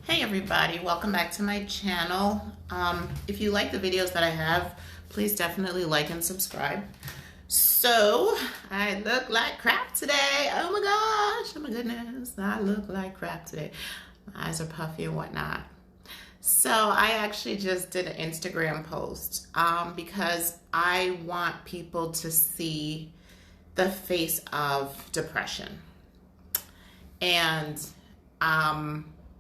Hey everybody, welcome back to my channel. If you like the videos that I have, please definitely like and subscribe. So, I look like crap today. Oh my gosh, oh my goodness, I look like crap today. My eyes are puffy and whatnot. So, I actually just did an Instagram post because I want people to see the face of depression. And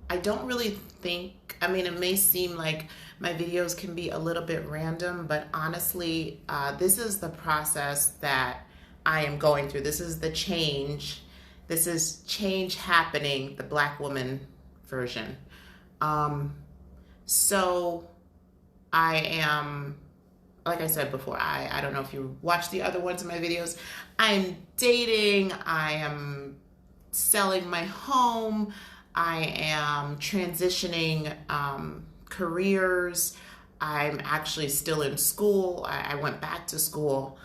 I don't really think, I mean, it may seem like my videos can be a little bit random, but honestly, this is the process that I am going through. This is the change. This is change happening, the Black woman version. So I am, like I said before, I don't know if you watched the other ones of my videos. I'm dating, I am selling my home, I am transitioning careers. I'm actually still in school. I went back to school.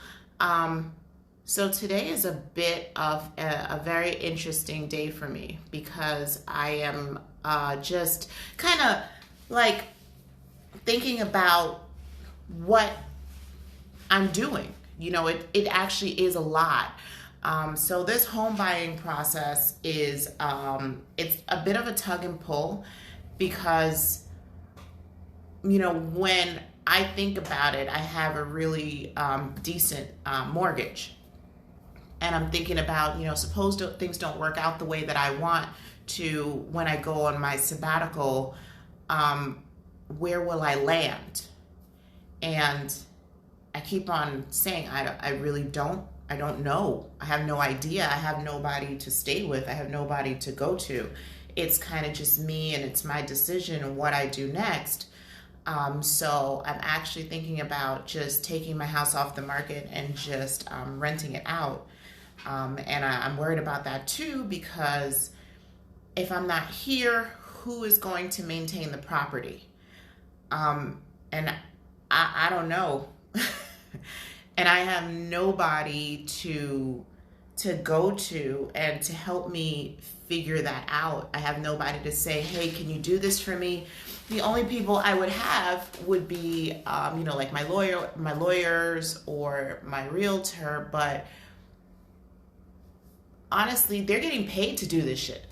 So today is a bit of a very interesting day for me because I am just kind of like thinking about what I'm doing. You know, it actually is a lot. So this home buying process is, it's a bit of a tug and pull because, you know, when I think about it, I have a really decent mortgage. And I'm thinking about, you know, suppose things don't work out the way that I want to when I go on my sabbatical, where will I land? And I keep on saying, I really don't. I don't know. I have no idea. I have nobody to stay with. I have nobody to go to. It's kind of just me and it's my decision and what I do next. So I'm actually thinking about just taking my house off the market and just renting it out. And I'm worried about that too because if I'm not here, who is going to maintain the property? And I don't know. And I have nobody to go to and to help me figure that out. I have nobody to say, hey, can you do this for me? The only people I would have would be, you know, like my lawyers or my realtor. But honestly, they're getting paid to do this shit.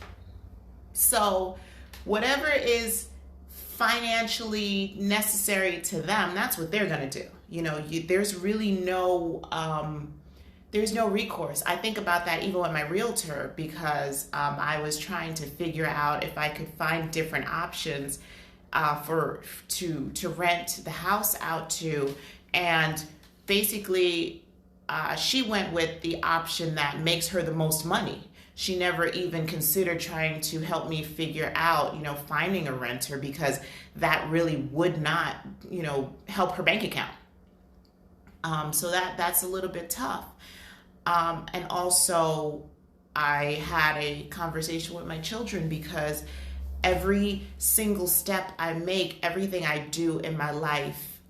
So whatever is financially necessary to them, that's what they're going to do. You know, there's really there's no recourse. I think about that even with my realtor because I was trying to figure out if I could find different options to rent the house out to, and basically she went with the option that makes her the most money. She never even considered trying to help me figure out, you know, finding a renter because that really would not, you know, help her bank account. So that's a little bit tough. And also I had a conversation with my children because every single step I make, everything I do in my life,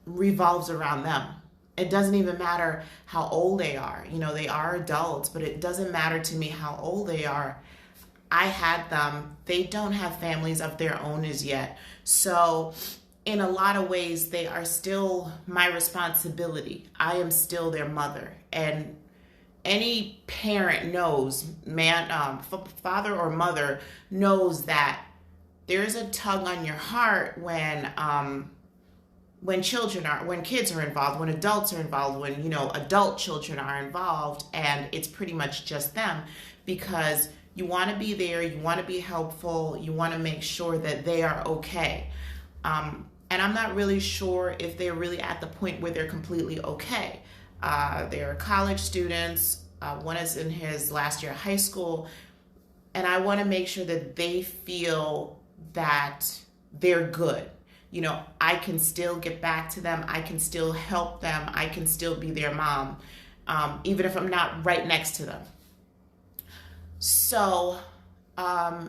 revolves around them. It doesn't even matter how old they are. You know, they are adults, but it doesn't matter to me how old they are. I had them. They don't have families of their own as yet. So in a lot of ways, they are still my responsibility. I am still their mother. And any parent knows, father or mother knows that there's a tug on your heart when kids are involved, when adults are involved, when, you know, adult children are involved, and it's pretty much just them because you want to be there, you want to be helpful, you want to make sure that they are okay. And I'm not really sure if they're really at the point where they're completely okay. They're college students. One is in his last year of high school. And I want to make sure that they feel that they're good. You know, I can still get back to them. I can still help them. I can still be their mom, even if I'm not right next to them. So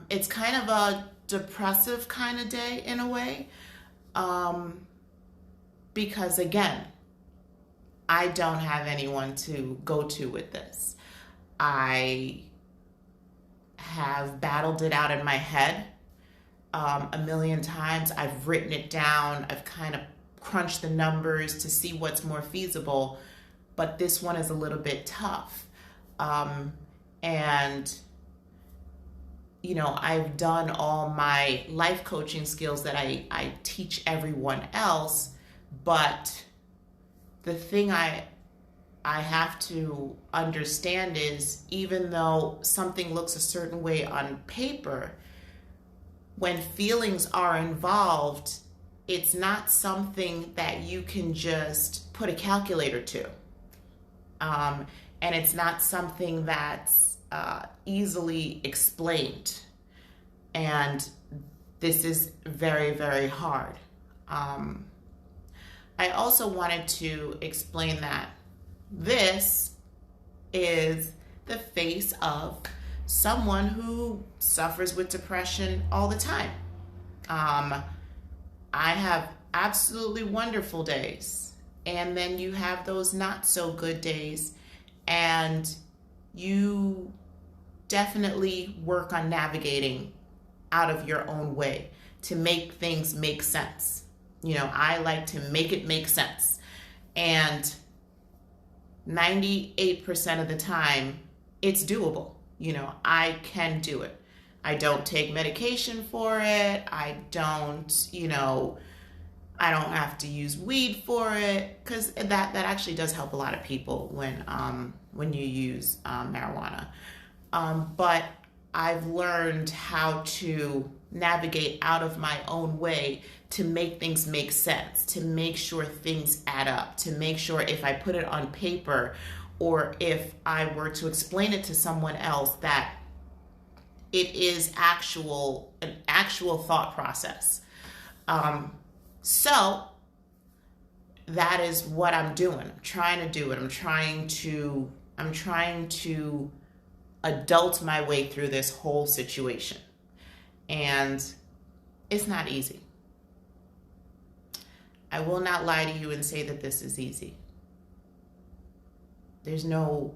it's kind of a depressive kind of day in a way. Because again, I don't have anyone to go to with this. I have battled it out in my head. a million times. I've written it down. I've kind of crunched the numbers to see what's more feasible. But this one is a little bit tough. And, you know, I've done all my life coaching skills that I teach everyone else. But the thing I have to understand is, even though something looks a certain way on paper, when feelings are involved, it's not something that you can just put a calculator to. And it's not something that's easily explained. And this is very, very hard. I also wanted to explain that this is the face of someone who suffers with depression all the time. I have absolutely wonderful days, and then you have those not so good days, and you definitely work on navigating out of your own way to make things make sense. You know, I like to make it make sense. And 98% of the time, it's doable. You know, I can do it. I don't take medication for it. I don't, you know, I don't have to use weed for it, because that actually does help a lot of people when you use marijuana. But I've learned how to navigate out of my own way to make things make sense, to make sure things add up, to make sure if I put it on paper or if I were to explain it to someone else, that it is an actual thought process. So that is what I'm doing. I'm trying to do it. I'm trying to adult my way through this whole situation. And it's not easy. I will not lie to you and say that this is easy. There's no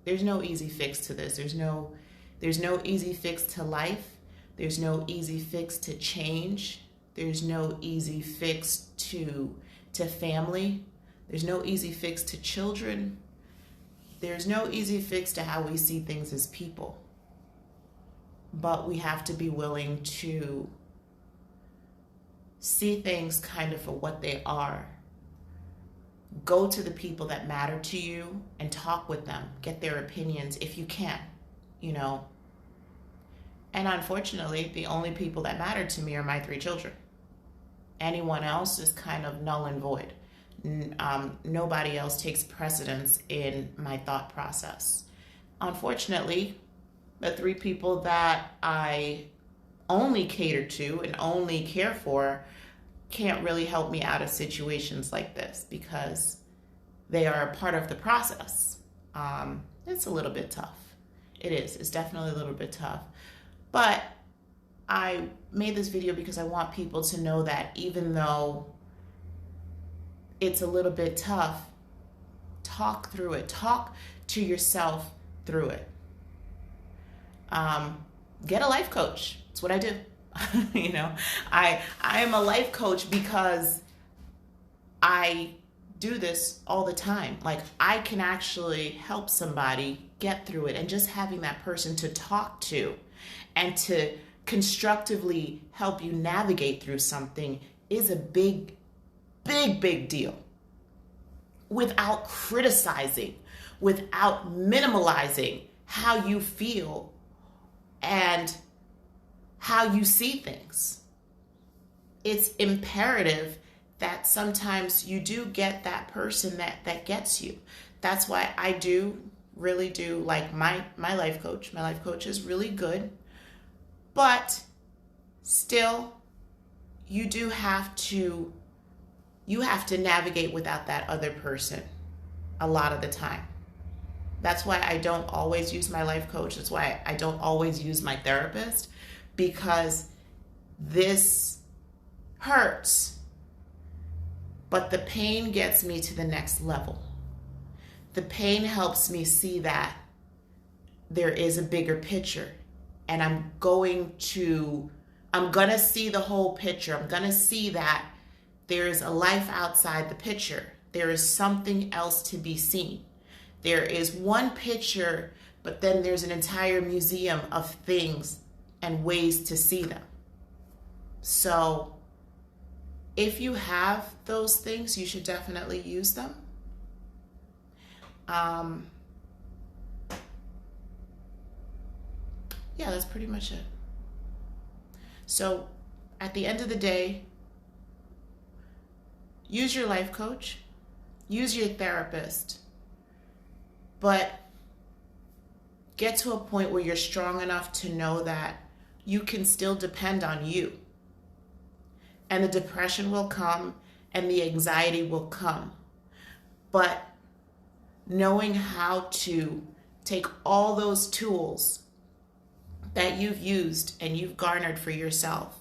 easy fix to this. There's no easy fix to life. There's no easy fix to change. There's no easy fix to family. There's no easy fix to children. There's no easy fix to how we see things as people. But we have to be willing to see things kind of for what they are. Go to the people that matter to you and talk with them. Get their opinions if you can, you know. And unfortunately, the only people that matter to me are my 3 children. Anyone else is kind of null and void. Nobody else takes precedence in my thought process. Unfortunately, the 3 people that I only cater to and only care for can't really help me out of situations like this, because they are a part of the process. It's a little bit tough. It is. It's definitely a little bit tough. But I made this video because I want people to know that even though it's a little bit tough, talk through it. Talk to yourself through it. Get a life coach. That's what I do. You know, I am a life coach because I do this all the time. Like, I can actually help somebody get through it, and just having that person to talk to and to constructively help you navigate through something is a big, big, big deal. Without criticizing, without minimalizing how you feel and how you see things. It's imperative that sometimes you do get that person that gets you. That's why I really do like my life coach. My life coach is really good, but still, you have to navigate without that other person a lot of the time. That's why I don't always use my life coach. That's why I don't always use my therapist, because this hurts, but the pain gets me to the next level. The pain helps me see that there is a bigger picture, and I'm going to I'm going to see the whole picture. I'm going to see that there is a life outside the picture. There is something else to be seen. There is one picture, but then there's an entire museum of things and ways to see them. So if you have those things, you should definitely use them. Yeah, that's pretty much it. So at the end of the day, use your life coach, use your therapist, but get to a point where you're strong enough to know that you can still depend on you. And the depression will come and the anxiety will come. But knowing how to take all those tools that you've used and you've garnered for yourself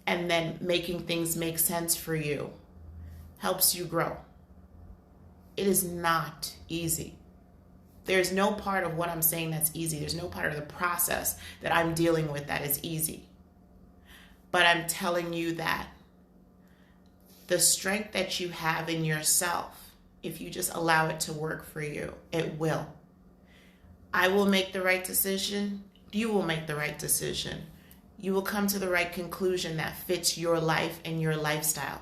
and then making things make sense for you helps you grow. It is not easy. There's no part of what I'm saying that's easy. There's no part of the process that I'm dealing with that is easy. But I'm telling you that the strength that you have in yourself, if you just allow it to work for you, it will. I will make the right decision. You will make the right decision. You will come to the right conclusion that fits your life and your lifestyle.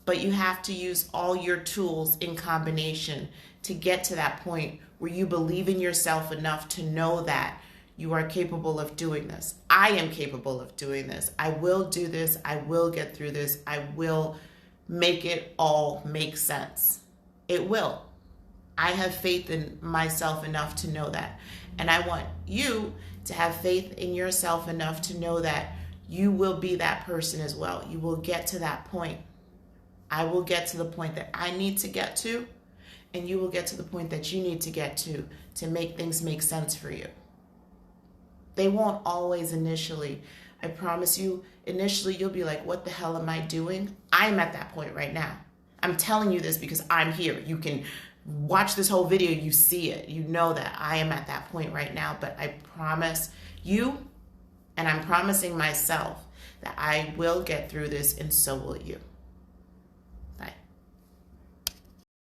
But you have to use all your tools in combination to get to that point where you believe in yourself enough to know that you are capable of doing this. I am capable of doing this. I will do this. I will get through this. I will make it all make sense. It will. I have faith in myself enough to know that. And I want you to have faith in yourself enough to know that you will be that person as well. You will get to that point. I will get to the point that I need to get to, and you will get to the point that you need to get to make things make sense for you. They won't always initially. I promise you, initially you'll be like, what the hell am I doing? I'm at that point right now. I'm telling you this because I'm here. You can watch this whole video, you see it. You know that I am at that point right now, but I promise you, and I'm promising myself, that I will get through this, and so will you.